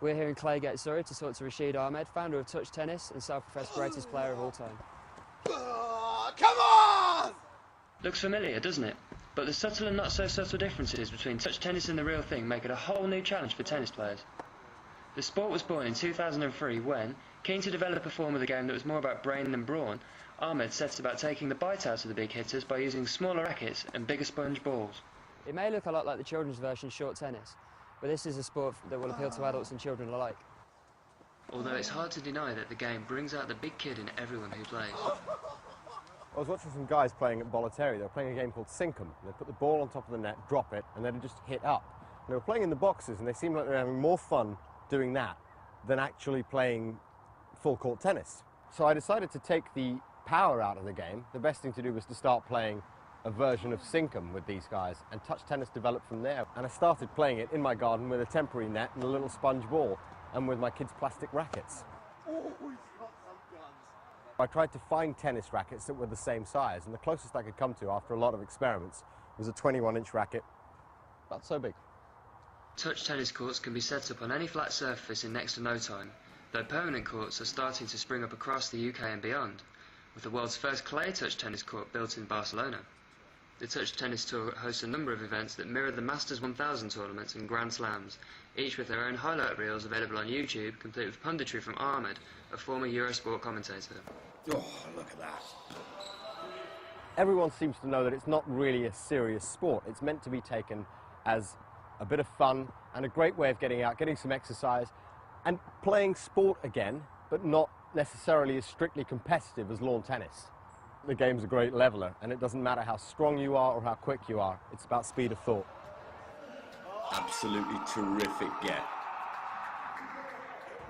We're here in Claygate, Surrey, to talk to Rashid Ahmad, founder of Touch Tennis and self-professed greatest player of all time. Come on! Looks familiar, doesn't it? But the subtle and not so subtle differences between touch tennis and the real thing make it a whole new challenge for tennis players. The sport was born in 2003 when, keen to develop a form of the game that was more about brain than brawn, Ahmed set about taking the bite out of the big hitters by using smaller rackets and bigger sponge balls. It may look a lot like the children's version short tennis, but this is a sport that will appeal to adults and children alike. Although it's hard to deny that the game brings out the big kid in everyone who plays. I was watching some guys playing at Bollettieri. They were playing a game called Sinkum. They put the ball on top of the net, drop it, and then just hit up. And they were playing in the boxes, and they seemed like they were having more fun doing that than actually playing full-court tennis. So I decided to take the power out of the game. The best thing to do was to start playing a version of Sinkum with these guys, and touch tennis developed from there. And I started playing it in my garden with a temporary net and a little sponge ball, and with my kids' plastic rackets. I tried to find tennis rackets that were the same size, and the closest I could come to after a lot of experiments was a 21-inch racket, about so big. Touch tennis courts can be set up on any flat surface in next to no time, though permanent courts are starting to spring up across the UK and beyond, with the world's first clay touch tennis court built in Barcelona. The Touch Tennis Tour hosts a number of events that mirror the Masters 1000 tournaments and Grand Slams, each with their own highlight reels available on YouTube, complete with punditry from Ahmed, a former Eurosport commentator. Oh, look at that. Everyone seems to know that it's not really a serious sport. It's meant to be taken as a bit of fun and a great way of getting out, getting some exercise, and playing sport again, but not necessarily as strictly competitive as lawn tennis. The game's a great leveler, and it doesn't matter how strong you are or how quick you are. It's about speed of thought. Absolutely terrific get.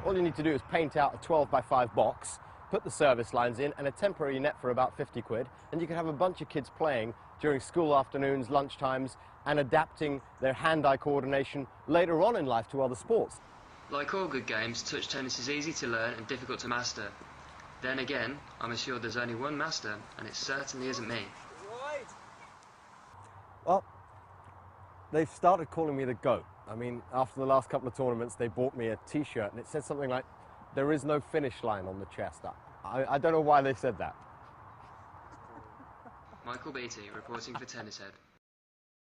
All you need to do is paint out a 12x5 box, put the service lines in, and a temporary net for about 50 quid, and you can have a bunch of kids playing during school afternoons, lunchtimes, and adapting their hand-eye coordination later on in life to other sports. Like all good games, touch tennis is easy to learn and difficult to master. Then again, I'm assured there's only one master, and it certainly isn't me. Well, they've started calling me the GOAT. I mean, after the last couple of tournaments, they bought me a T-shirt, and it said something like, "There is no finish line on the chest." I don't know why they said that. Michael Beattie, reporting for Tennishead.